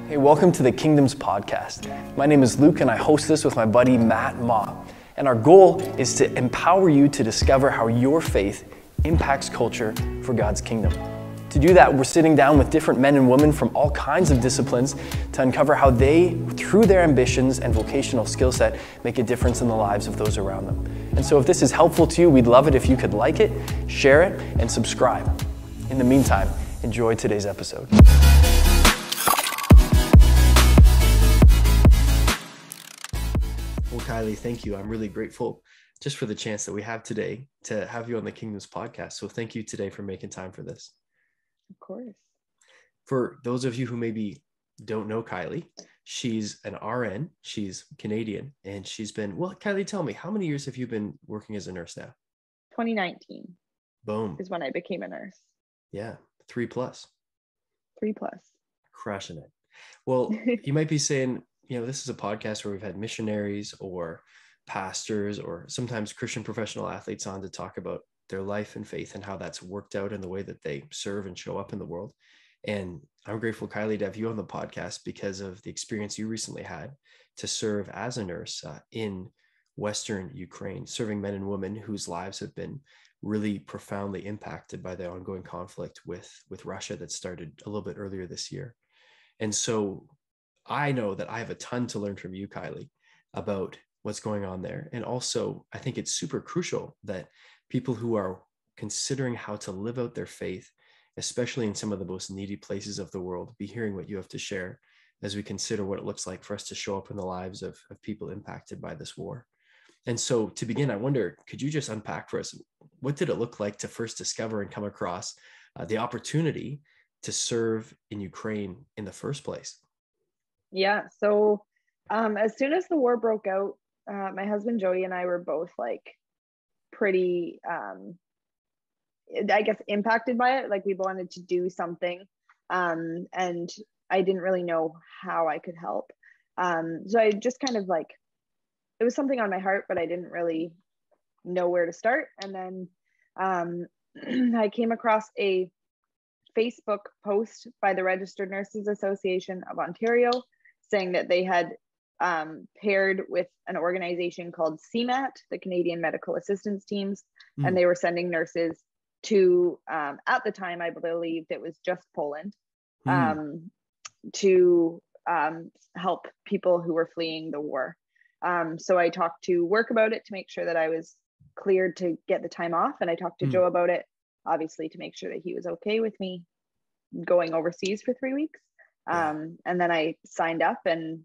Hey, welcome to the Kingdoms Podcast. My name is Luke and I host this with my buddy Matt Ma. And our goal is to empower you to discover how your faith impacts culture for God's kingdom. To do that, we're sitting down with different men and women from all kinds of disciplines to uncover how they, through their ambitions and vocational skill set, make a difference in the lives of those around them. And so if this is helpful to you, we'd love it if you could like it, share it, and subscribe. In the meantime, enjoy today's episode. Well, Kyleigh, thank you. I'm really grateful just for the chance that we have today to have you on the Kingdoms Podcast. So thank you today for making time for this. Of course. For those of you who maybe don't know Kyleigh, she's an RN, she's Canadian, and she's been, well, Kyleigh, tell me, how many years have you been working as a nurse now? 2019. Boom. Is when I became a nurse. Yeah, 3+. 3+. Crushing it. Well, you might be saying, this is a podcast where we've had missionaries or pastors or sometimes Christian professional athletes on to talk about their life and faith and how that's worked out in the way that they serve and show up in the world. And I'm grateful, Kyleigh, to have you on the podcast because of the experience you recently had to serve as a nurse in Western Ukraine, serving men and women whose lives have been really profoundly impacted by the ongoing conflict with Russia that started a little bit earlier this year. And so I know that I have a ton to learn from you, Kyleigh, about what's going on there. And also, I think it's super crucial that people who are considering how to live out their faith, especially in some of the most needy places of the world, be hearing what you have to share as we consider what it looks like for us to show up in the lives of people impacted by this war. And so to begin, I wonder, could you just unpack for us, what did it look like to first discover and come across the opportunity to serve in Ukraine in the first place? Yeah. So as soon as the war broke out, my husband Joey and I were both pretty, I guess, impacted by it. Like we wanted to do something. And I didn't really know how I could help. So I just kind of it was something on my heart, but I didn't really know where to start. And then I came across a Facebook post by the Registered Nurses Association of Ontario saying that they had paired with an organization called CMAT, the Canadian Medical Assistance Teams, and they were sending nurses to, at the time, I believe it was just Poland, to help people who were fleeing the war. So I talked to work about it to make sure that I was cleared to get the time off. And I talked to Joe about it, obviously, to make sure that he was okay with me going overseas for 3 weeks. And then I signed up and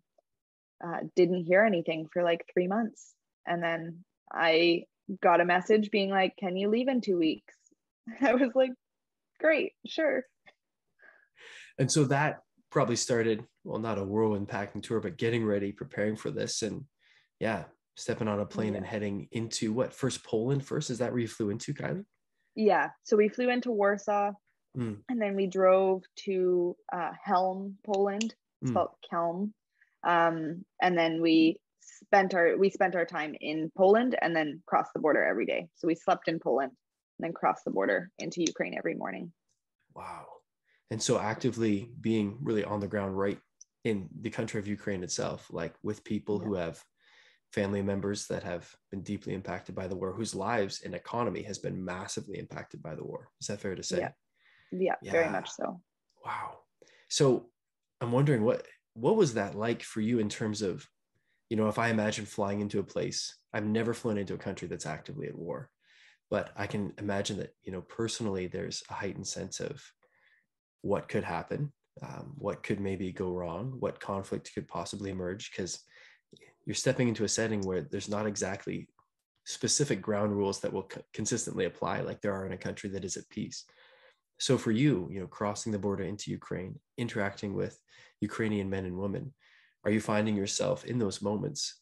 didn't hear anything for 3 months. And then I got a message being like, can you leave in 2 weeks? I was like, great, sure. And so that probably started, well, not a whirlwind packing tour, but getting ready, preparing for this. And stepping on a plane and heading into first Poland first? Is that where you flew into, Kyleigh? Yeah. So we flew into Warsaw and then we drove to Helm, Poland. It's spelled Kelm. And then we spent our time in Poland and then crossed the border every day. So we slept in Poland and then crossed the border into Ukraine every morning. Wow. And so actively being really on the ground right in the country of Ukraine itself, with people who have family members that have been deeply impacted by the war, whose lives and economy has been massively impacted by the war. Is that fair to say? Yeah, very much so. Wow. So I'm wondering what was that like for you in terms of, if I imagine flying into a place, I've never flown into a country that's actively at war, but I can imagine that, personally, there's a heightened sense of what could happen, what could maybe go wrong, what conflict could possibly emerge, because you're stepping into a setting where there's not exactly specific ground rules that will consistently apply like there are in a country that is at peace. So for you, crossing the border into Ukraine, interacting with Ukrainian men and women, are you finding yourself in those moments,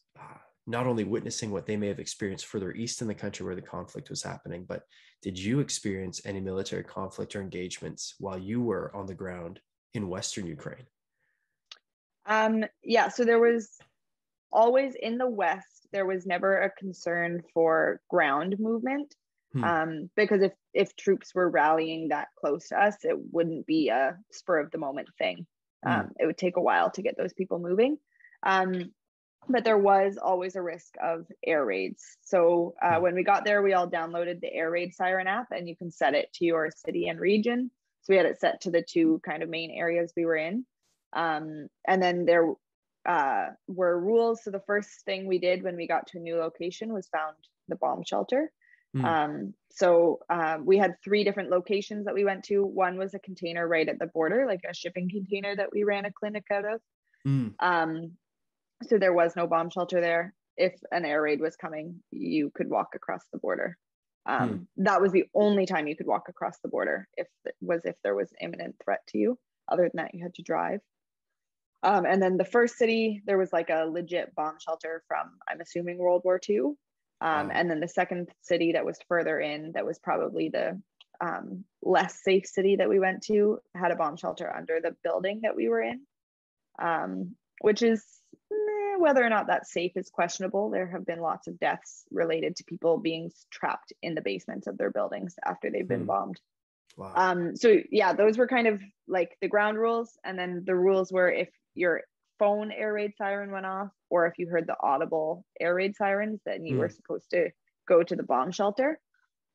not only witnessing what they may have experienced further east in the country where the conflict was happening, but did you experience any military conflict or engagements while you were on the ground in Western Ukraine? So there was always in the West, there was never a concern for ground movement. Because if troops were rallying that close to us, it wouldn't be a spur of the moment thing. It would take a while to get those people moving. But there was always a risk of air raids. So when we got there, we all downloaded the air raid siren app, and you can set it to your city and region. So we had it set to the two kind of main areas we were in. And then there were rules. So the first thing we did when we got to a new location was found the bomb shelter. So we had 3 different locations that we went to. One was a container right at the border, like a shipping container that we ran a clinic out of. So there was no bomb shelter there. If an air raid was coming, you could walk across the border. That was the only time you could walk across the border, if there was imminent threat to you. Other than that, you had to drive. And then the first city, there was like a legit bomb shelter from, I'm assuming, World War II. And then the second city that was further in, that was probably the less safe city that we went to, had a bomb shelter under the building that we were in, which is, whether or not that's safe is questionable. There have been lots of deaths related to people being trapped in the basements of their buildings after they've been bombed. So yeah, those were kind of like the ground rules. And then the rules were, if your phone air raid siren went off, or if you heard the audible air raid sirens, then you were supposed to go to the bomb shelter.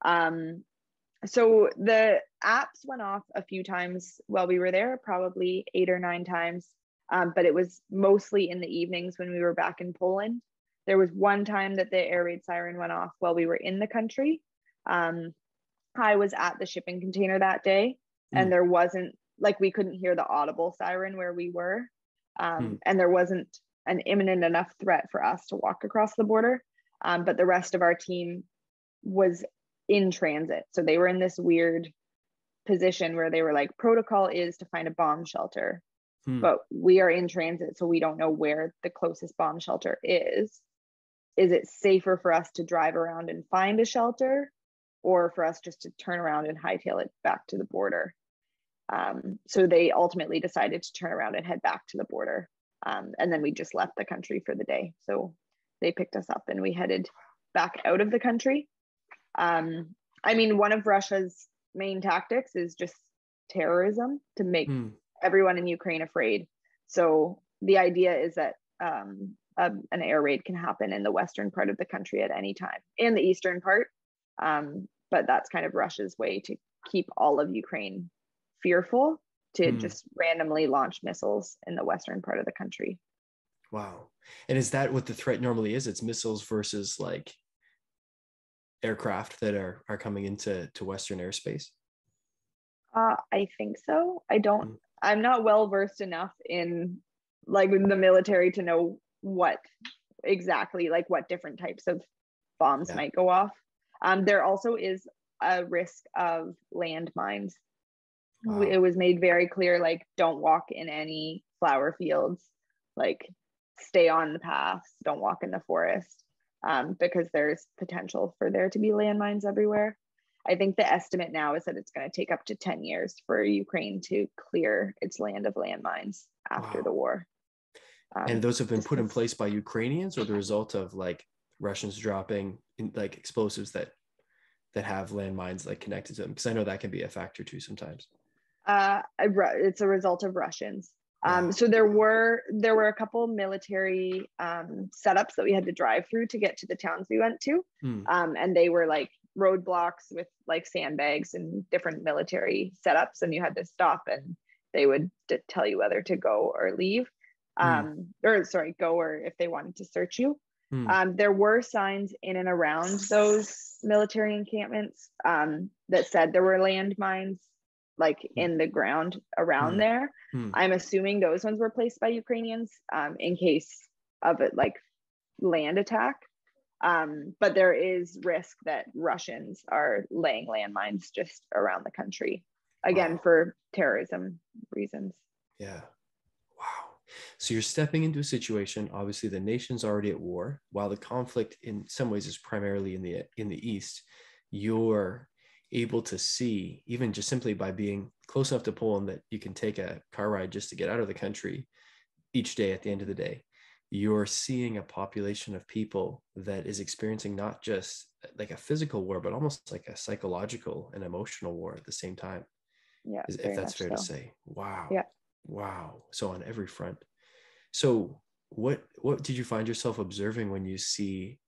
So the apps went off a few times while we were there, probably 8 or 9 times. But it was mostly in the evenings when we were back in Poland. There was one time that the air raid siren went off while we were in the country. I was at the shipping container that day, and there wasn't, like, we couldn't hear the audible siren where we were. And there wasn't an imminent enough threat for us to walk across the border. But the rest of our team was in transit. So they were in this weird position where they were like, protocol is to find a bomb shelter. But we are in transit, so we don't know where the closest bomb shelter is. Is it safer for us to drive around and find a shelter, or for us just to turn around and hightail it back to the border? So they ultimately decided to turn around and head back to the border. And then we just left the country for the day. So they picked us up and we headed back out of the country. I mean, one of Russia's main tactics is just terrorism, to make everyone in Ukraine afraid. So the idea is that an air raid can happen in the western part of the country at any time, and the eastern part. But that's kind of Russia's way to keep all of Ukraine fearful, to just randomly launch missiles in the western part of the country. Wow. And is that what the threat normally is? It's missiles versus like aircraft that are coming into Western airspace? I think so. I'm not well versed enough in like the military to know what exactly, like what different types of bombs might go off. There also is a risk of landmines. Wow. It was made very clear, like, don't walk in any flower fields, like stay on the paths, don't walk in the forest, because there's potential for there to be landmines everywhere. I think the estimate now is that it's going to take up to 10 years for Ukraine to clear its land of landmines after the war. And those have been put in place by Ukrainians, or the result of like Russians dropping in, like explosives that have landmines like connected to them? Because I know that can be a factor too sometimes. It's a result of Russians. So there were a couple military setups that we had to drive through to get to the towns we went to, and they were like roadblocks with like sandbags and different military setups, and you had to stop and they would tell you whether to go or leave, go, or if they wanted to search you. There were signs in and around those military encampments that said there were landmines like in the ground around there. I'm assuming those ones were placed by Ukrainians in case of it, like land attack. But there is risk that Russians are laying landmines just around the country, again, for terrorism reasons. Yeah. Wow. So you're stepping into a situation, obviously the nation's already at war, while the conflict in some ways is primarily in the East. You're able to see, even just simply by being close enough to Poland that you can take a car ride just to get out of the country each day. At the end of the day, you're seeing a population of people that is experiencing not just like a physical war, but almost like a psychological and emotional war at the same time. Yeah, if that's fair to say. Wow. Yeah. Wow. So on every front. So what did you find yourself observing when you see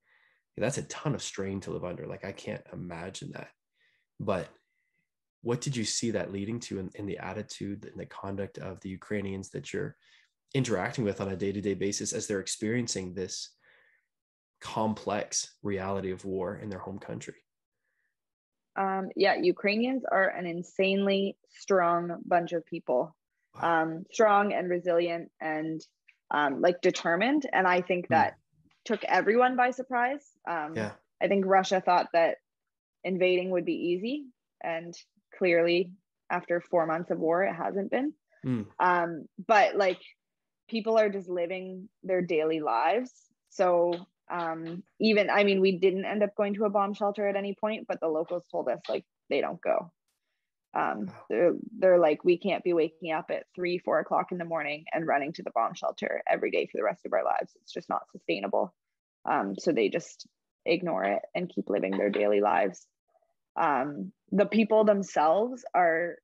that's a ton of strain to live under? Like I can't imagine that. But what did you see that leading to in the attitude and the conduct of the Ukrainians that you're interacting with on a day-to-day basis as they're experiencing this complex reality of war in their home country? Yeah, Ukrainians are an insanely strong bunch of people. Wow. Strong and resilient and like determined. And I think that took everyone by surprise. Yeah. I think Russia thought that invading would be easy, and clearly after 4 months of war it hasn't been. But like people are just living their daily lives. So even, I mean, we didn't end up going to a bomb shelter at any point, but the locals told us like they don't go. Wow. They're like, we can't be waking up at 3-4 o'clock in the morning and running to the bomb shelter every day for the rest of our lives. It's just not sustainable. So they just ignore it and keep living their daily lives. The people themselves are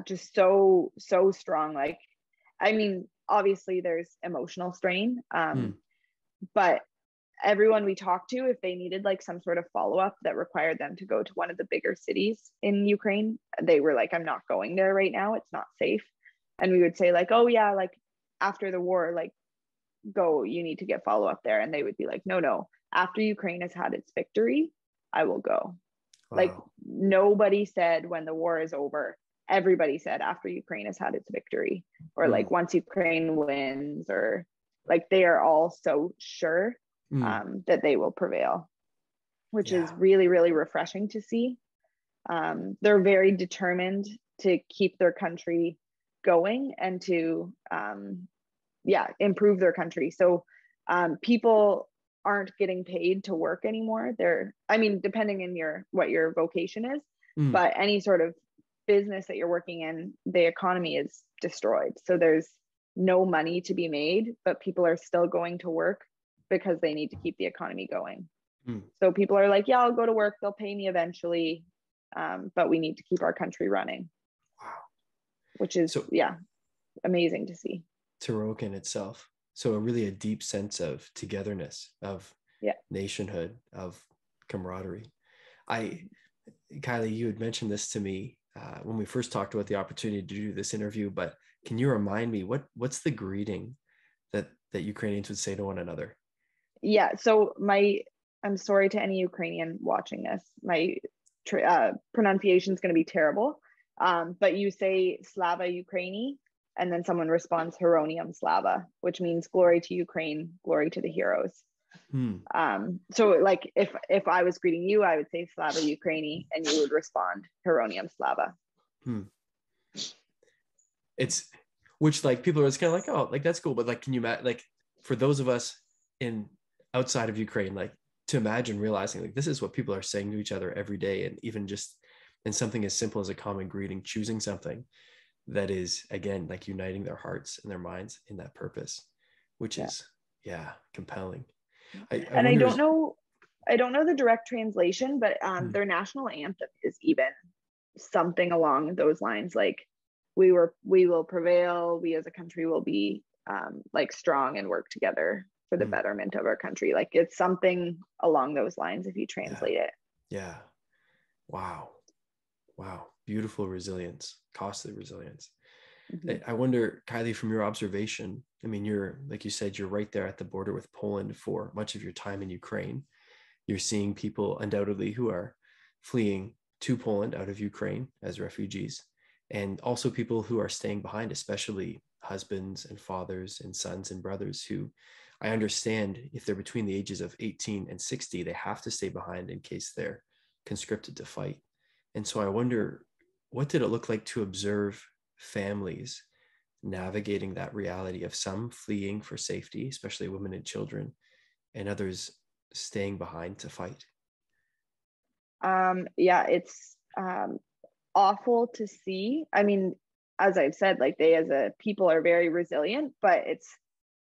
just so strong. Like, I mean, obviously there's emotional strain, but everyone we talked to, if they needed like some sort of follow-up that required them to go to one of the bigger cities in Ukraine, they were like, I'm not going there right now, it's not safe. And we would say like, oh yeah, like after the war, like go, you need to get follow-up there. And they would be like, no, after Ukraine has had its victory, I will go. Wow. Like nobody said when the war is over. Everybody said after Ukraine has had its victory, or like once Ukraine wins, or like they are all so sure that they will prevail, which is really, really refreshing to see. They're very determined to keep their country going and to improve their country. So people aren't getting paid to work anymore. I mean, depending on what your vocation is, but any sort of business that you're working in, the economy is destroyed. So there's no money to be made, but people are still going to work because they need to keep the economy going. So people are like, yeah, I'll go to work, they'll pay me eventually, but we need to keep our country running. Wow. Which is amazing to see. It's heroic in itself. So really a deep sense of togetherness, of nationhood, of camaraderie. Kyleigh, you had mentioned this to me when we first talked about the opportunity to do this interview, but can you remind me what's the greeting that Ukrainians would say to one another? Yeah, so I'm sorry to any Ukrainian watching this. My pronunciation is going to be terrible, but you say Slava Ukraini, and then someone responds Heronium Slava, which means glory to Ukraine, glory to the heroes. So like if I was greeting you, I would say Slava Ukraini, and you would respond Heronium Slava. It's which like people are just kind of like, oh, like that's cool, but like can you like for those of us in outside of Ukraine, like to imagine realizing like this is what people are saying to each other every day, and even just in something as simple as a common greeting, choosing something that is again like uniting their hearts and their minds in that purpose, which is compelling. I don't know the direct translation, but their national anthem is even something along those lines, like we will prevail, we as a country will be like strong and work together for the betterment of our country. Like it's something along those lines if you translate it. Wow, beautiful resilience, costly resilience. I wonder, Kyleigh, from your observation, I mean, you're, like you said, you're right there at the border with Poland for much of your time in Ukraine. You're seeing people undoubtedly who are fleeing to Poland out of Ukraine as refugees, and also people who are staying behind, especially husbands and fathers and sons and brothers who I understand if they're between the ages of 18 and 60, they have to stay behind in case they're conscripted to fight. And so I wonder, what did it look like to observe families navigating that reality of some fleeing for safety, especially women and children, and others staying behind to fight? It's awful to see. I mean, as I've said, like they as a people are very resilient, but it's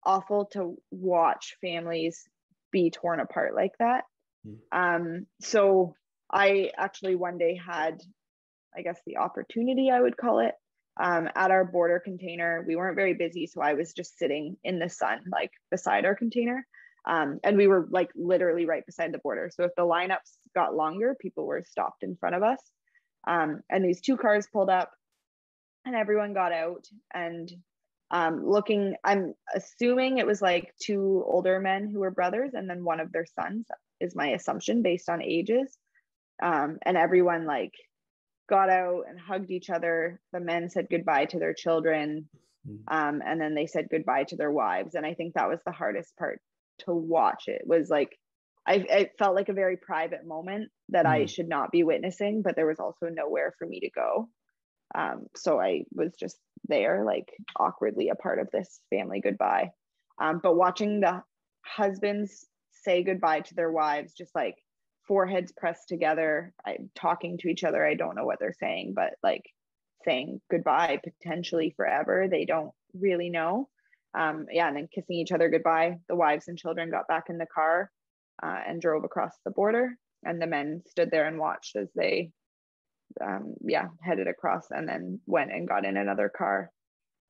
awful to watch families be torn apart like that. So I actually one day had, I guess, the opportunity, I would call it, at our border container. We weren't very busy, so I was just sitting in the sun, like beside our container. And we were like literally right beside the border. So if the lineups got longer, people were stopped in front of us. And these two cars pulled up and everyone got out and looking, I'm assuming it was like two older men who were brothers and then one of their sons, is my assumption based on ages. And everyone like got out and hugged each other. The men said goodbye to their children. And then they said goodbye to their wives. And I think that was the hardest part to watch. It was like, it felt like a very private moment that I should not be witnessing, but there was also nowhere for me to go. So I was just there, like awkwardly a part of this family goodbye. But watching the husbands say goodbye to their wives, just like foreheads pressed together, talking to each other. I don't know what they're saying, but like saying goodbye potentially forever. They don't really know. And then kissing each other goodbye. The wives and children got back in the car and drove across the border. And the men stood there and watched as they headed across and then went and got in another car.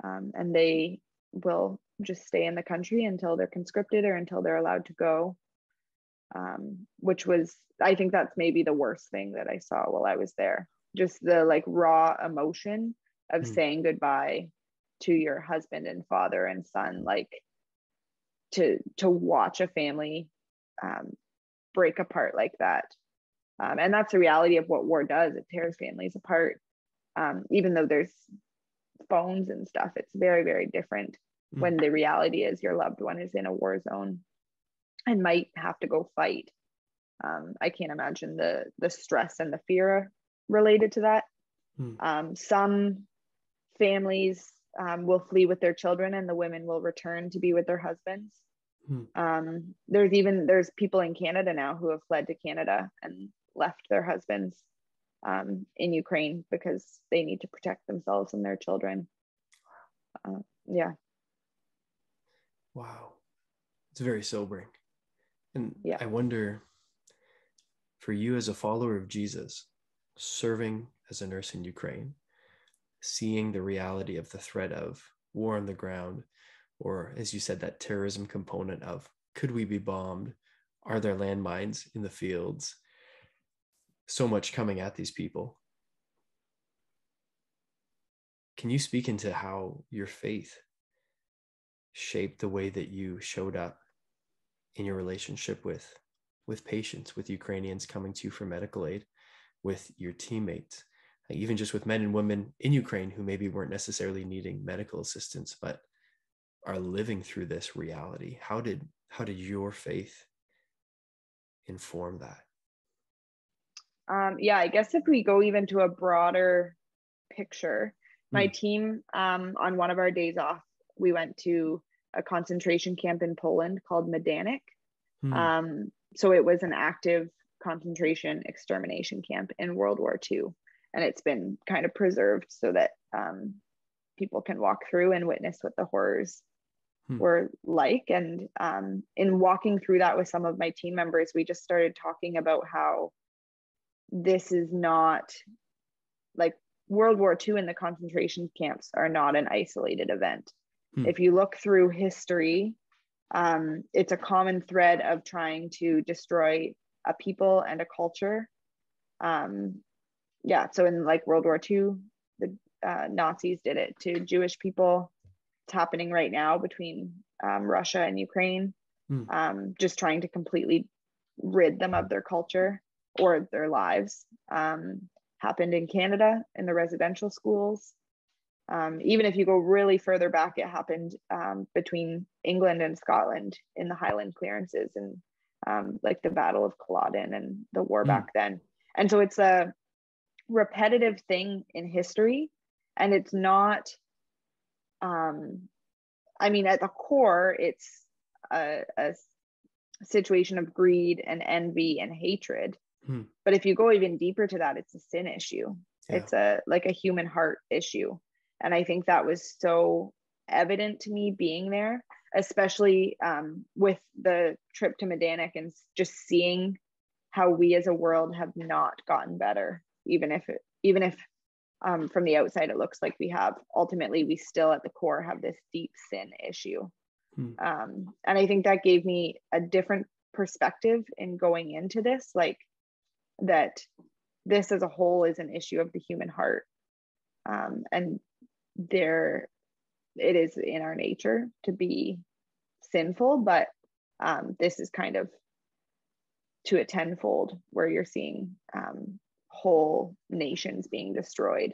And they will just stay in the country until they're conscripted or until they're allowed to go. Which was, I think that's maybe the worst thing that I saw while I was there. Just the like raw emotion of saying goodbye to your husband and father and son, like to watch a family break apart like that. And that's the reality of what war does. It tears families apart. Even though there's phones and stuff, it's very, very different when the reality is your loved one is in a war zone and might have to go fight. I can't imagine the stress and the fear related to that. Some families will flee with their children and the women will return to be with their husbands. There's people in Canada now who have fled to Canada and left their husbands in Ukraine because they need to protect themselves and their children. Wow. It's very sobering. And I wonder, for you as a follower of Jesus, serving as a nurse in Ukraine, seeing the reality of the threat of war on the ground, or as you said, that terrorism component of, could we be bombed? Are there landmines in the fields? So much coming at these people. Can you speak into how your faith shaped the way that you showed up in your relationship with patients, with Ukrainians coming to you for medical aid, with your teammates, even just with men and women in Ukraine who maybe weren't necessarily needing medical assistance, but are living through this reality? How did your faith inform that? I guess if we go even to a broader picture, my team, on one of our days off, we went to a concentration camp in Poland called Majdanek. So it was an active concentration extermination camp in World War II. And it's been kind of preserved so that people can walk through and witness what the horrors were like. And in walking through that with some of my team members, we just started talking about how this is not like World War II and the concentration camps are not an isolated event. If you look through history, it's a common thread of trying to destroy a people and a culture. So in like World War II, the Nazis did it to Jewish people. It's happening right now between Russia and Ukraine, just trying to completely rid them of their culture or their lives. Happened in Canada in the residential schools. Even if you go really further back, it happened between England and Scotland in the Highland clearances and like the Battle of Culloden and the war back then. And so it's a repetitive thing in history, and it's not, at the core, it's a situation of greed and envy and hatred. But if you go even deeper to that, it's a sin issue. It's a human heart issue. And I think that was so evident to me being there, especially with the trip to Majdanek and just seeing how we as a world have not gotten better, even if from the outside, it looks like we have. Ultimately, we still at the core have this deep sin issue. And I think that gave me a different perspective in going into this, like that this as a whole is an issue of the human heart. And there, it is in our nature to be sinful, but this is kind of to a tenfold, where you're seeing whole nations being destroyed.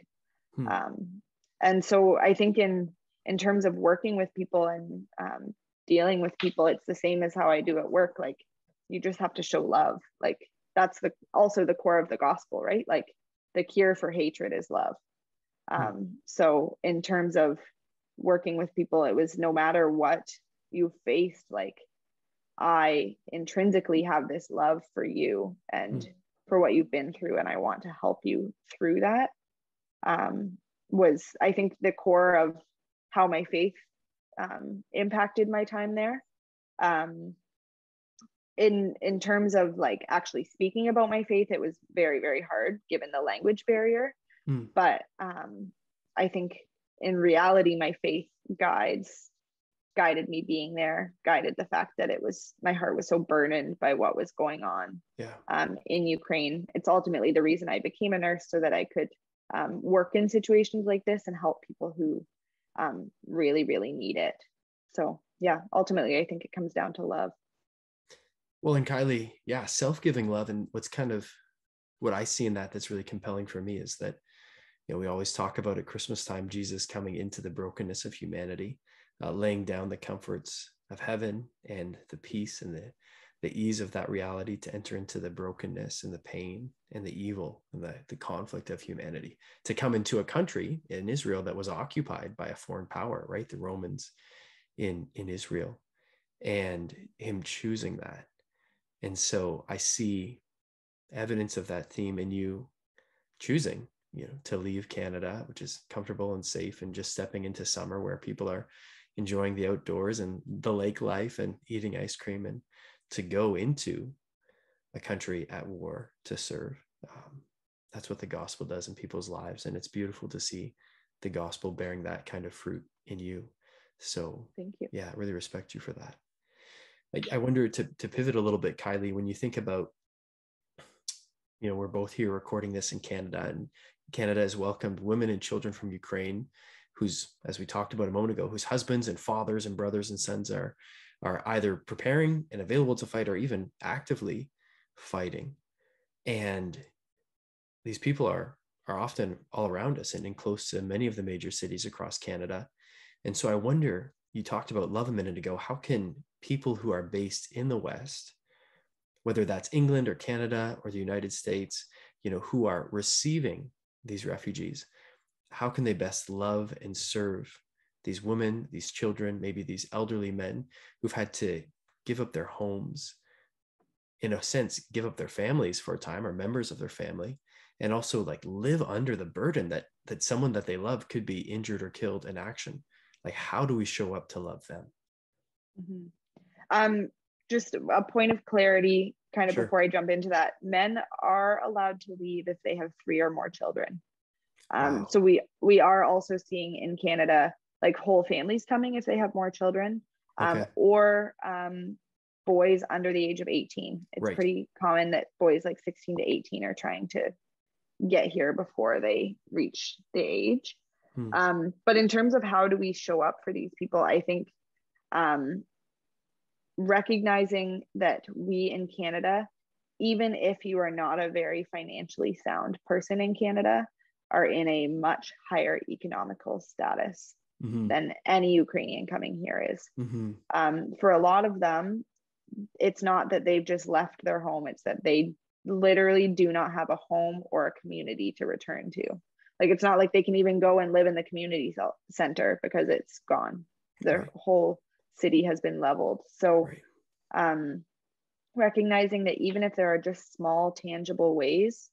And so I think in terms of working with people and dealing with people, it's the same as how I do at work. Like, you just have to show love. Like, that's also the core of the gospel, right? Like, the cure for hatred is love. So in terms of working with people, it was no matter what you faced, like, I intrinsically have this love for you and for what you've been through, and I want to help you through that. Was, I think, the core of how my faith impacted my time there. In terms of like actually speaking about my faith, it was very, very hard given the language barrier. But I think in reality, my faith guided me being there, guided the fact that my heart was so burdened by what was going on in Ukraine. It's ultimately the reason I became a nurse, so that I could work in situations like this and help people who really, really need it. So yeah, ultimately, I think it comes down to love. Well, and Kyleigh, yeah, self-giving love. And what's kind of what I see in that's really compelling for me is that, we always talk about at Christmas time, Jesus coming into the brokenness of humanity, laying down the comforts of heaven and the peace and the ease of that reality to enter into the brokenness and the pain and the evil and the conflict of humanity, to come into a country in Israel that was occupied by a foreign power, right? The Romans in Israel, and him choosing that. And so I see evidence of that theme in you choosing, to leave Canada, which is comfortable and safe, and just stepping into summer where people are enjoying the outdoors and the lake life and eating ice cream, and to go into a country at war to serve. That's what the gospel does in people's lives. And it's beautiful to see the gospel bearing that kind of fruit in you. So thank you. Yeah, I really respect you for that. I wonder, to pivot a little bit, Kyleigh, when you think about, we're both here recording this in Canada, and Canada has welcomed women and children from Ukraine, whose, as we talked about a moment ago, whose husbands and fathers and brothers and sons are either preparing and available to fight, or even actively fighting. And these people are often all around us and in close to many of the major cities across Canada. And so I wonder, you talked about love a minute ago, how can people who are based in the West, whether that's England or Canada or the United States, who are receiving these refugees, how can they best love and serve these women, these children, maybe these elderly men who've had to give up their homes, in a sense, give up their families for a time, or members of their family, and also like live under the burden that someone that they love could be injured or killed in action? Like, how do we show up to love them? Just a point of clarity, kind of Sure. before I jump into that. Men are allowed to leave if they have 3 or more children. Wow. So we are also seeing in Canada, like, whole families coming if they have more children, or boys under the age of 18. It's right. pretty common that boys like 16 to 18 are trying to get here before they reach the age. But in terms of how do we show up for these people, I think recognizing that we in Canada, even if you are not a very financially sound person in Canada, are in a much higher economical status than any Ukrainian coming here is. For a lot of them, it's not that they've just left their home, it's that they literally do not have a home or a community to return to. Like, it's not like they can even go and live in the community center because it's gone. Their whole city has been leveled. So recognizing that even if there are just small tangible ways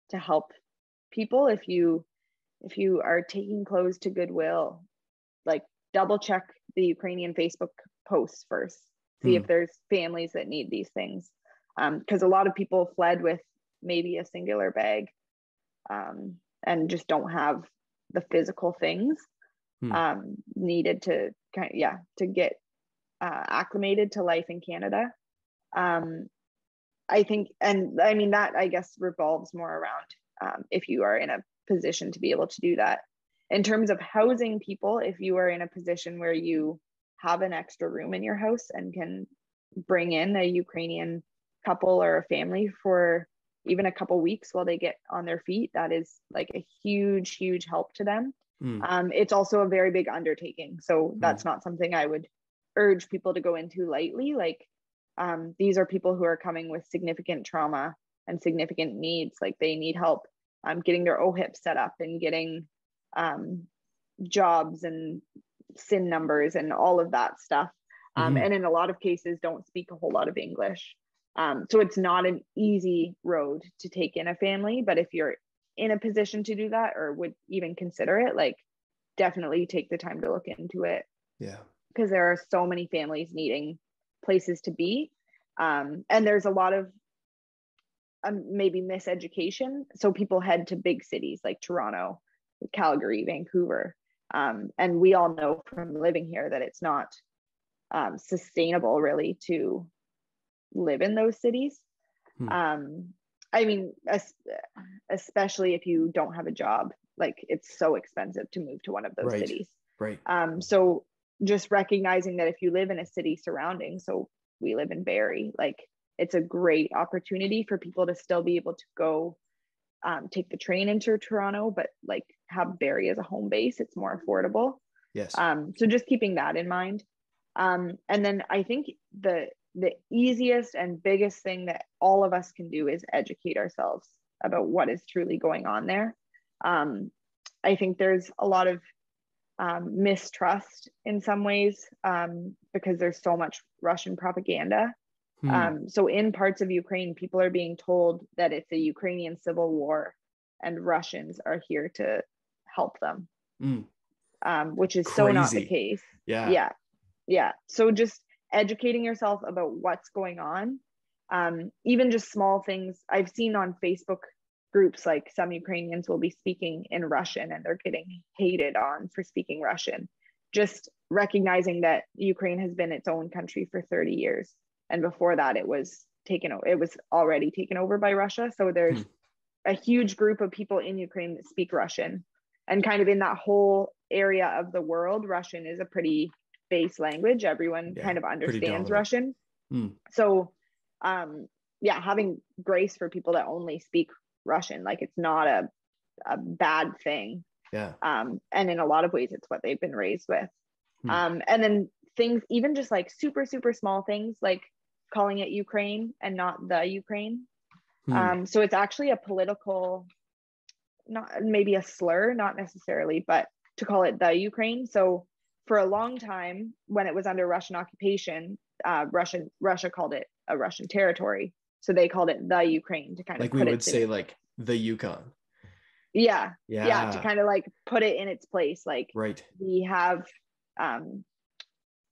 to help people, if you are taking clothes to Goodwill, like, double check the Ukrainian Facebook posts first, see if there's families that need these things, because a lot of people fled with maybe a singular bag, and just don't have the physical things needed to to get acclimated to life in Canada. I think, and I mean, that I guess revolves more around if you are in a position to be able to do that. In terms of housing people, if you are in a position where you have an extra room in your house and can bring in a Ukrainian couple or a family for even a couple weeks while they get on their feet, that is like a huge help to them. It's also a very big undertaking, so that's not something I would urge people to go into lightly. Like these are people who are coming with significant trauma and significant needs. Like they need help getting their OHIP set up and getting jobs and SIN numbers and all of that stuff. And in a lot of cases don't speak a whole lot of English. So it's not an easy road to take in a family, but if you're in a position to do that or would even consider it, like definitely take the time to look into it. Yeah. Because there are so many families needing places to be. And there's a lot of maybe miseducation. So people head to big cities like Toronto, Calgary, Vancouver. And we all know from living here that it's not sustainable really to live in those cities. I mean, especially if you don't have a job, like it's so expensive to move to one of those cities. Right. So just recognizing that if you live in a city surrounding, so we live in Barrie, like it's a great opportunity for people to still be able to go take the train into Toronto, but like have Barrie as a home base. It's more affordable. Yes. So just keeping that in mind. And then I think the easiest and biggest thing that all of us can do is educate ourselves about what is truly going on there. I think there's a lot of mistrust in some ways because there's so much Russian propaganda. So in parts of Ukraine, people are being told that it's a Ukrainian civil war and Russians are here to help them, which is Crazy. So not the case. Yeah. So just educating yourself about what's going on, even just small things. I've seen on Facebook groups, like some Ukrainians will be speaking in Russian and they're getting hated on for speaking Russian. Just recognizing that Ukraine has been its own country for 30 years. And before that, it was already taken over by Russia. So there's a huge group of people in Ukraine that speak Russian, and kind of in that whole area of the world, Russian is a pretty base language. Everyone kind of understands Russian. So, having grace for people that only speak Russian, like it's not a bad thing. And in a lot of ways, it's what they've been raised with. And then things, even just like super, super small things, like calling it Ukraine and not the Ukraine. So it's actually a political, not maybe a slur, not necessarily, but to call it the Ukraine. So for a long time, when it was under Russian occupation, Russia called it a Russian territory. So they called it the Ukraine to kind of like we would say like the Yukon. Yeah. To kind of like put it in its place. Like we have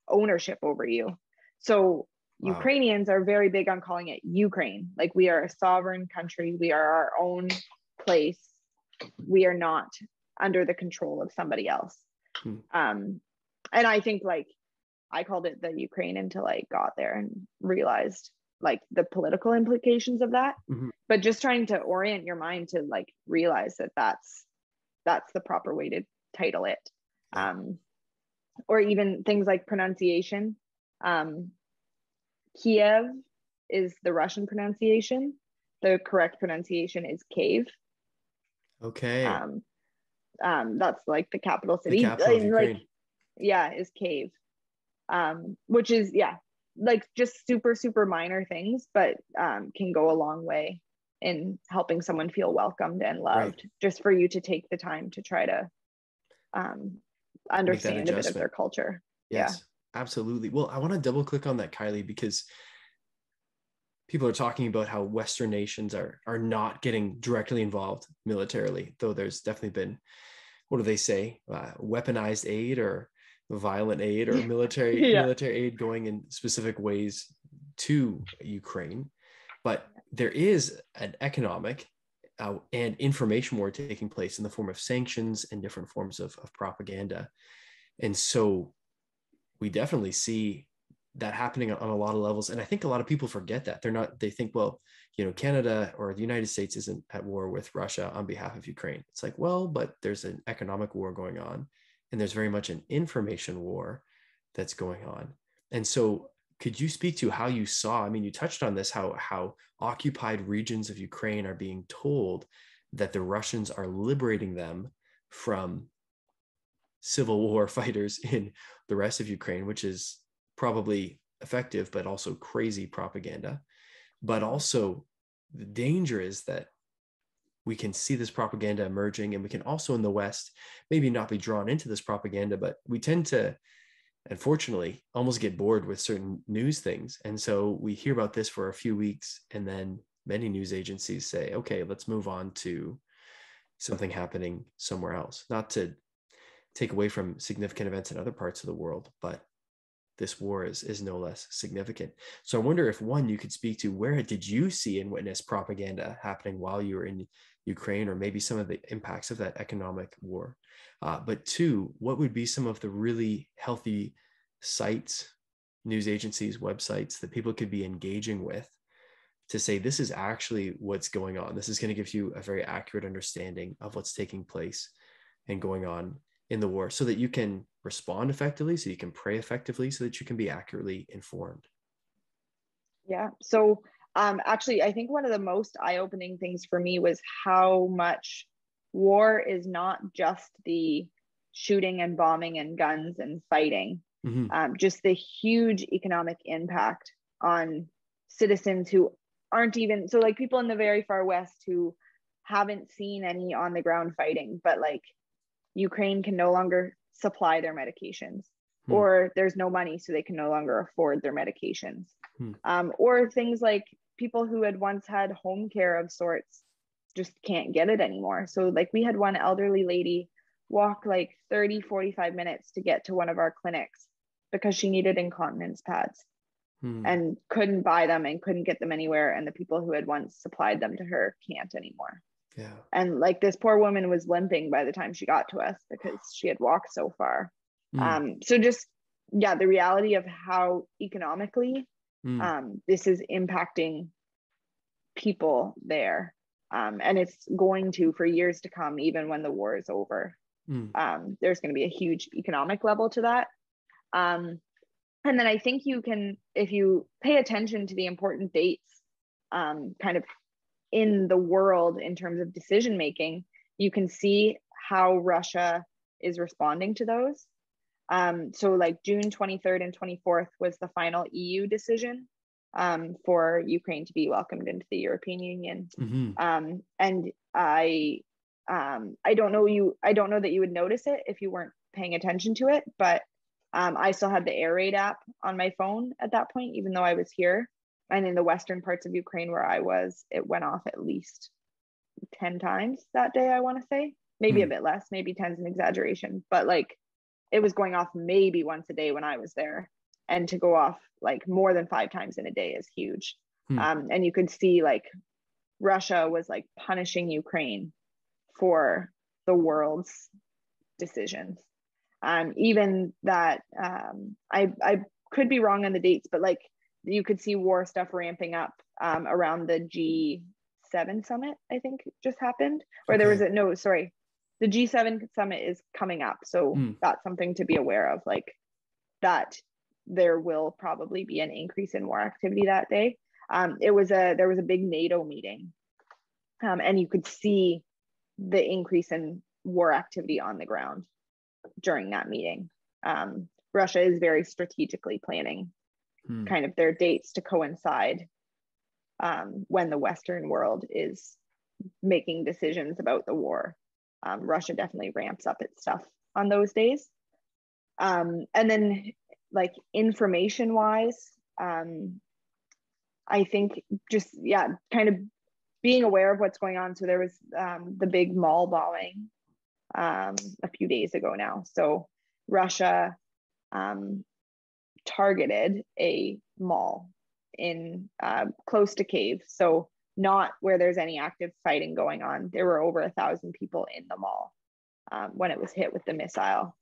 ownership over you. So Ukrainians are very big on calling it Ukraine. Like we are a sovereign country. We are our own place. We are not under the control of somebody else. And I think like I called it the Ukraine until I got there and realized like the political implications of that. But just trying to orient your mind to like realize that that's the proper way to title it. Or even things like pronunciation. Kiev is the Russian pronunciation. The correct pronunciation is Kyiv. Okay. That's like the capital city. The capital of Ukraine. Is Kyiv. Which is like just super, super minor things, but can go a long way in helping someone feel welcomed and loved, just for you to take the time to try to understand a bit of their culture. Yes, absolutely. Well, I want to double click on that, Kyleigh, because people are talking about how Western nations are not getting directly involved militarily, though there's definitely been, what do they say, weaponized aid or violent aid or military aid going in specific ways to Ukraine. But there is an economic and information war taking place in the form of sanctions and different forms of propaganda. And so we definitely see that happening on a lot of levels. And I think a lot of people forget that. They think, well, Canada or the United States isn't at war with Russia on behalf of Ukraine. It's like, well, but there's an economic war going on, and there's very much an information war that's going on. And so could you speak to how you saw, I mean, you touched on this, how occupied regions of Ukraine are being told that the Russians are liberating them from civil war fighters in the rest of Ukraine, which is probably effective, but also crazy propaganda. But also the danger is that we can see this propaganda emerging, and we can also in the West maybe not be drawn into this propaganda, but we tend to, unfortunately, almost get bored with certain news things. And so we hear about this for a few weeks, and then many news agencies say, okay, let's move on to something happening somewhere else. Not to take away from significant events in other parts of the world, but this war is no less significant. So I wonder if, one, you could speak to where did you see and witness propaganda happening while you were in Ukraine, or maybe some of the impacts of that economic war. But two, what would be some of the really healthy sites, news agencies, websites that people could be engaging with to say, this is actually what's going on. This is going to give you a very accurate understanding of what's taking place and going on in the war, so that you can respond effectively, so you can pray effectively, so that you can be accurately informed. Yeah. So actually, I think one of the most eye-opening things for me was how much war is not just the shooting and bombing and guns and fighting, just the huge economic impact on citizens who aren't even, so like people in the very far West who haven't seen any on the ground fighting, but like Ukraine can no longer supply their medications, or there's no money, so they can no longer afford their medications. Or things like people who had once had home care of sorts just can't get it anymore. So like we had one elderly lady walk like 30-45 minutes to get to one of our clinics because she needed incontinence pads and couldn't buy them and couldn't get them anywhere. And the people who had once supplied them to her can't anymore. Yeah. And like this poor woman was limping by the time she got to us because she had walked so far. So just, yeah, the reality of how economically this is impacting people there. And it's going to for years to come, even when the war is over. There's going to be a huge economic level to that. And then I think you can, if you pay attention to the important dates kind of in the world in terms of decision making, you can see how Russia is responding to those. So like June 23rd and 24th was the final EU decision for Ukraine to be welcomed into the European Union. And I don't know that you would notice it if you weren't paying attention to it, but I still had the air raid app on my phone at that point, even though I was here. And in the western parts of Ukraine where I was, it went off at least 10 times that day, I want to say. Maybe a bit less, maybe 10's an exaggeration, but like it was going off maybe once a day when I was there. And to go off like more than 5 times in a day is huge. And you could see like Russia was like punishing Ukraine for the world's decisions. Even that, I could be wrong on the dates, but like you could see war stuff ramping up around the G7 summit, I think just happened. Or there was the G7 summit is coming up. So that's something to be aware of, like that there will probably be an increase in war activity that day. There was a big NATO meeting and you could see the increase in war activity on the ground during that meeting. Russia is very strategically planning kind of their dates to coincide when the Western world is making decisions about the war. Russia definitely ramps up its stuff on those days. And then like information wise, I think just, yeah, kind of being aware of what's going on. So there was the big mall bombing a few days ago now. So Russia targeted a mall in close to Kyiv. So not where there's any active fighting going on. There were over 1,000 people in the mall when it was hit with the missile.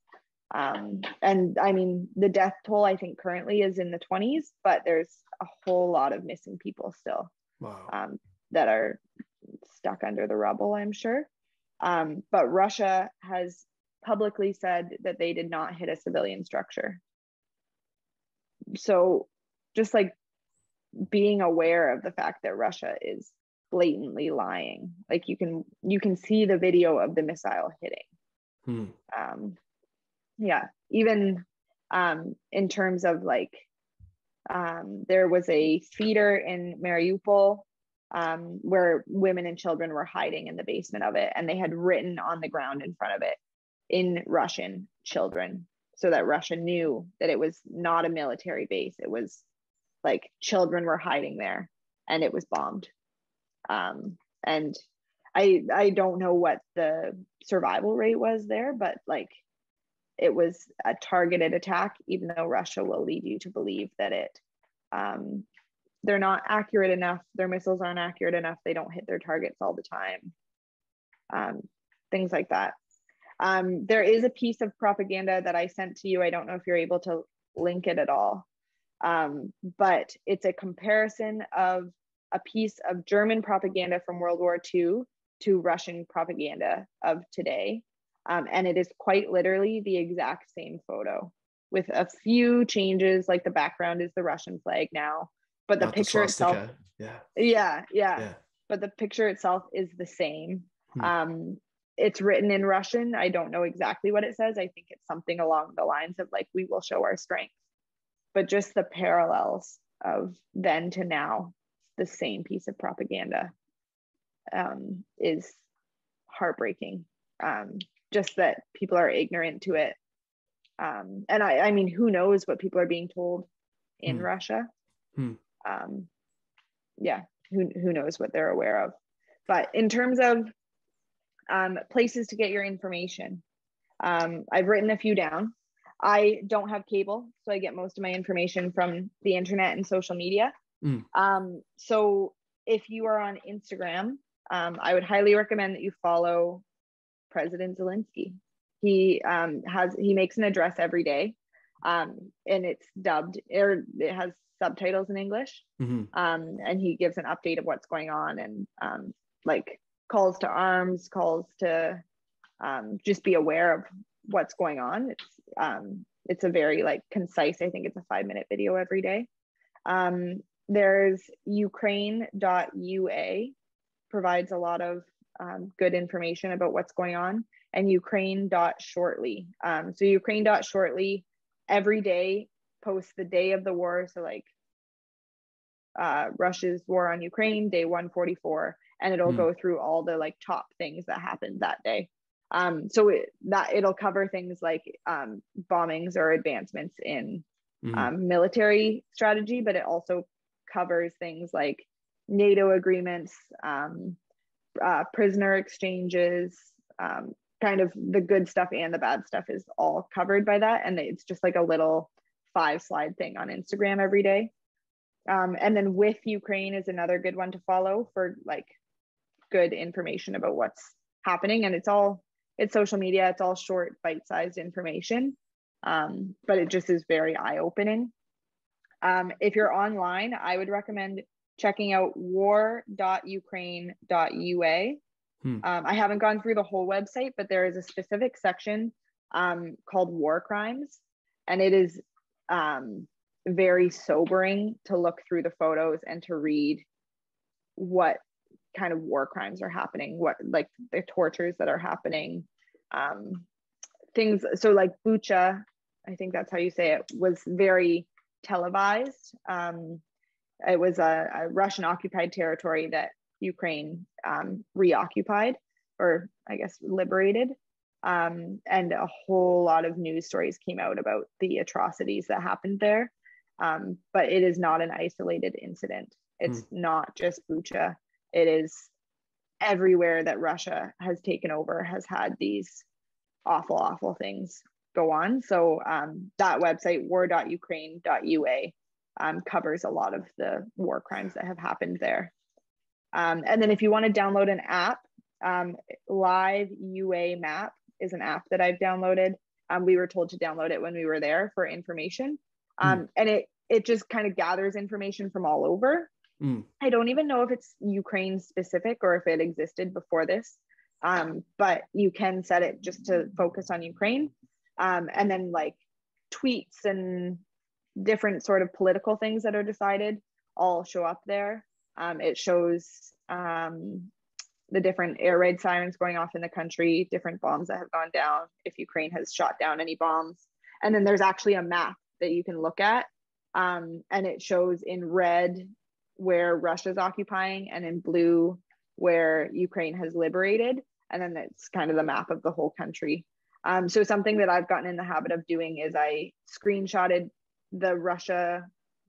And I mean, the death toll, I think currently is in the 20s, but there's a whole lot of missing people still. Wow. That are stuck under the rubble, I'm sure. But Russia has publicly said that they did not hit a civilian structure. So just like being aware of the fact that Russia is blatantly lying. Like you can see the video of the missile hitting. Yeah, even in terms of like there was a theater in Mariupol where women and children were hiding in the basement of it, and they had written on the ground in front of it in Russian, children, so that Russia knew that it was not a military base. It was like children were hiding there, and it was bombed. And I don't know what the survival rate was there, but like it was a targeted attack, even though Russia will lead you to believe that they're not accurate enough. Their missiles aren't accurate enough. They don't hit their targets all the time. Things like that. There is a piece of propaganda that I sent to you. I don't know if you're able to link it at all. But it's a comparison of a piece of German propaganda from World War II to Russian propaganda of today. And it is quite literally the exact same photo with a few changes, like the background is the Russian flag now, but the picture itself, yeah. But the picture itself is the same. It's written in Russian. I don't know exactly what it says. I think it's something along the lines of like, we will show our strength. But just the parallels of then to now, the same piece of propaganda is heartbreaking. Just that people are ignorant to it. And I mean, who knows what people are being told in Russia? Yeah, who knows what they're aware of. But in terms of places to get your information, I've written a few down. I don't have cable, so I get most of my information from the internet and social media. So if you are on Instagram, I would highly recommend that you follow President Zelensky. He makes an address every day, and it's dubbed, or it has subtitles in English, and he gives an update of what's going on, and like calls to arms, calls to just be aware of what's going on. It's a very like concise, I think it's a 5-minute video every day. There's Ukraine.ua provides a lot of good information about what's going on, and Ukraine.shortly. So Ukraine.shortly every day posts the day of the war. So like Russia's war on Ukraine, day 144, and it'll go through all the like top things that happened that day. So it'll cover things like bombings or advancements in military strategy, but it also covers things like NATO agreements, prisoner exchanges, kind of the good stuff and the bad stuff is all covered by that. And it's just like a little 5-slide thing on Instagram every day. And then With Ukraine is another good one to follow for like good information about what's happening. And it's social media, it's all short, bite-sized information, but it just is very eye-opening. If you're online, I would recommend checking out war.ukraine.ua. I haven't gone through the whole website, but there is a specific section called War Crimes, and it is very sobering to look through the photos and to read what kind of war crimes are happening, what like the tortures that are happening, things. So like Bucha, I think that's how you say it, was very televised. It was a Russian occupied territory that Ukraine reoccupied, or I guess liberated. And a whole lot of news stories came out about the atrocities that happened there. But it is not an isolated incident. It's not just Bucha. It is everywhere that Russia has taken over has had these awful, awful things go on. So that website, war.ukraine.ua, covers a lot of the war crimes that have happened there. And then if you want to download an app, Live UA Map is an app that I've downloaded. We were told to download it when we were there for information. And it just kind of gathers information from all over. I don't even know if it's Ukraine specific or if it existed before this. But you can set it just to focus on Ukraine. And then like tweets and different sort of political things that are decided all show up there. It shows the different air raid sirens going off in the country, different bombs that have gone down, if Ukraine has shot down any bombs. And then there's actually a map that you can look at. And it shows in red where Russia's occupying and in blue where Ukraine has liberated. And then it's kind of the map of the whole country. So something that I've gotten in the habit of doing is I screenshotted the Russia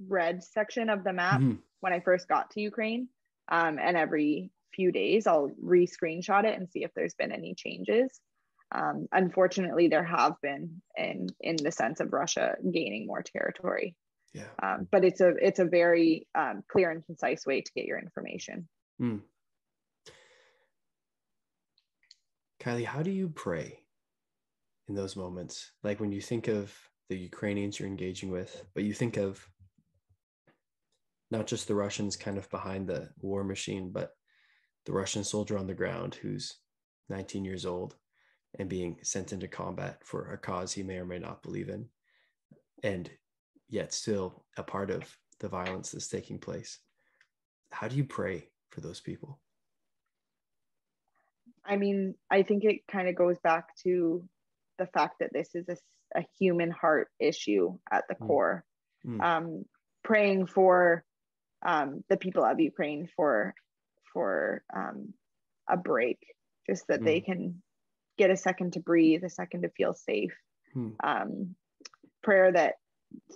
red section of the map when I first got to Ukraine. And every few days, I'll re-screenshot it and see if there's been any changes. Unfortunately, there have been in the sense of Russia gaining more territory. Yeah. But it's a very clear and concise way to get your information. Kyleigh, how do you pray in those moments? Like when you think of the Ukrainians you're engaging with, but you think of not just the Russians kind of behind the war machine, but the Russian soldier on the ground who's 19 years old and being sent into combat for a cause he may or may not believe in, and yet still a part of the violence that's taking place. How do you pray for those people? I mean, I think it kind of goes back to the fact that this is a human heart issue at the core. Praying for the people of Ukraine for a break, just that they can get a second to breathe, a second to feel safe. Prayer that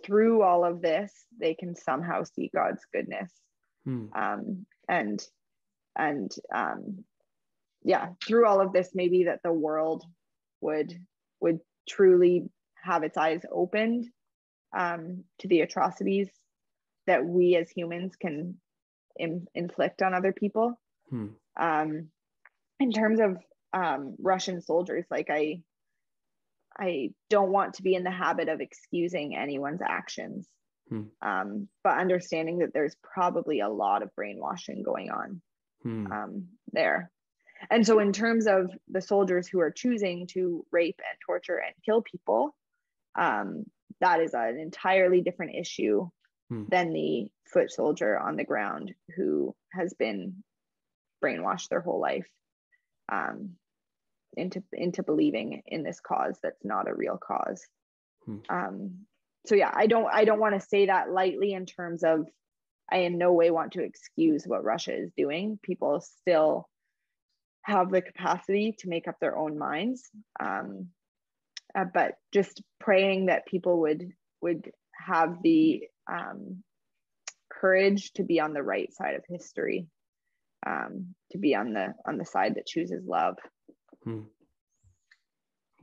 through all of this, they can somehow see God's goodness. Through all of this, maybe that the world would truly have its eyes opened to the atrocities that we as humans can inflict on other people. In terms of Russian soldiers, like I don't want to be in the habit of excusing anyone's actions, but understanding that there's probably a lot of brainwashing going on there. And so in terms of the soldiers who are choosing to rape and torture and kill people, that is an entirely different issue than the foot soldier on the ground who has been brainwashed their whole life into believing in this cause that's not a real cause. So yeah, I don't want to say that lightly in terms of I in no way want to excuse what Russia is doing. People still have the capacity to make up their own minds, but just praying that people would have the courage to be on the right side of history, to be on the side that chooses love.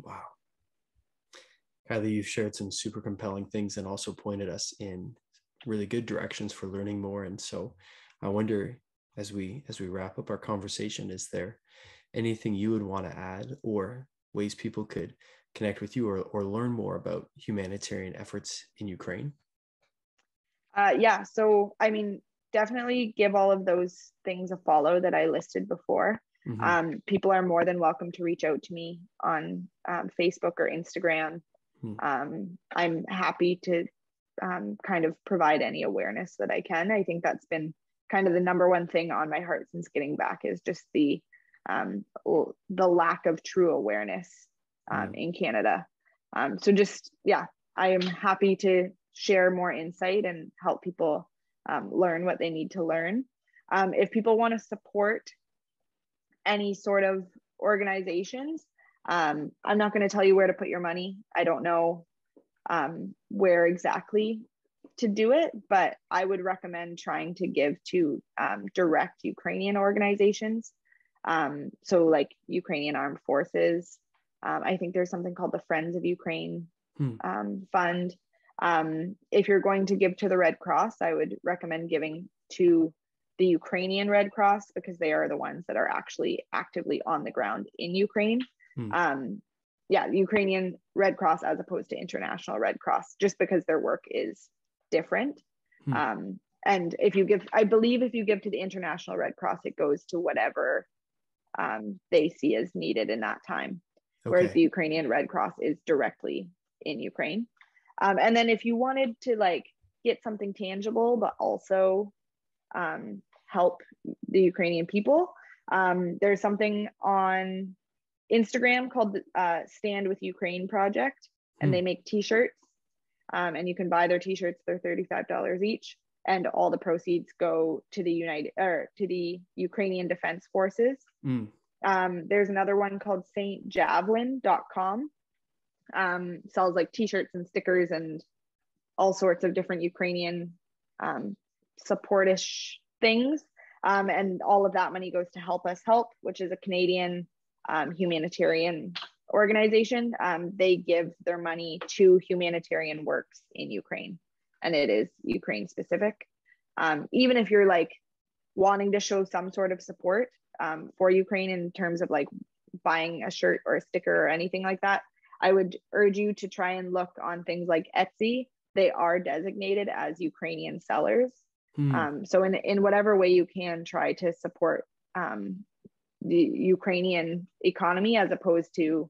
Wow. Kyleigh, you've shared some super compelling things and also pointed us in really good directions for learning more. And so I wonder, as we wrap up our conversation, is there anything you would want to add or ways people could connect with you or learn more about humanitarian efforts in Ukraine? So I mean, definitely give all of those things a follow that I listed before. People are more than welcome to reach out to me on Facebook or Instagram. I'm happy to kind of provide any awareness that I can. I think that's been kind of the number one thing on my heart since getting back is just the lack of true awareness in Canada. So just, I am happy to share more insight and help people learn what they need to learn. If people want to support any sort of organizations, I'm not going to tell you where to put your money. I don't know where exactly to do it, but I would recommend trying to give to direct Ukrainian organizations. So like Ukrainian Armed Forces. I think there's something called the Friends of Ukraine fund. If you're going to give to the Red Cross, I would recommend giving to the Ukrainian Red Cross, because they are the ones that are actually actively on the ground in Ukraine. The Ukrainian Red Cross as opposed to International Red Cross, just because their work is different. And I believe if you give to the International Red Cross, it goes to whatever they see as needed in that time. Whereas the Ukrainian Red Cross is directly in Ukraine. And then if you wanted to like get something tangible, but also help the Ukrainian people, there's something on Instagram called Stand with Ukraine Project, and they make t-shirts, and you can buy their t-shirts. They're $35 each, and all the proceeds go to the Ukrainian Defense Forces. There's another one called stjavelin.com, sells like t-shirts and stickers and all sorts of different Ukrainian supportish things, and all of that money goes to Help Us Help, which is a Canadian humanitarian organization. They give their money to humanitarian works in Ukraine, and it is Ukraine specific. Even if you're like wanting to show some sort of support for Ukraine in terms of like buying a shirt or a sticker or anything like that, I would urge you to try and look on things like Etsy. They are designated as Ukrainian sellers. So in whatever way you can, try to support the Ukrainian economy as opposed to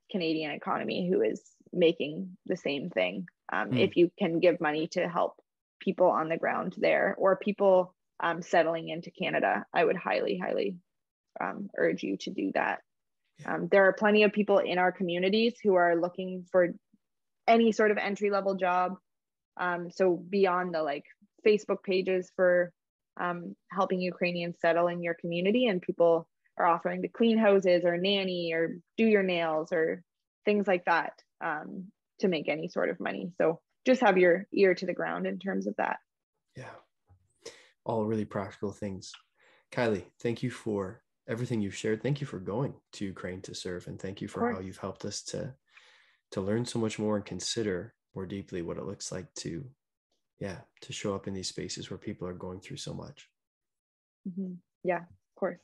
Canadian economy, who is making the same thing. If you can give money to help people on the ground there, or people settling into Canada, I would highly urge you to do that. There are plenty of people in our communities who are looking for any sort of entry-level job. So beyond the like Facebook pages for helping Ukrainians settle in your community, and people are offering to clean houses or nanny or do your nails or things like that to make any sort of money. So just have your ear to the ground in terms of that. Yeah, all really practical things. Kyleigh, thank you for everything you've shared. Thank you for going to Ukraine to serve, and thank you for how you've helped us to learn so much more and consider more deeply what it looks like to show up in these spaces where people are going through so much. Yeah, of course.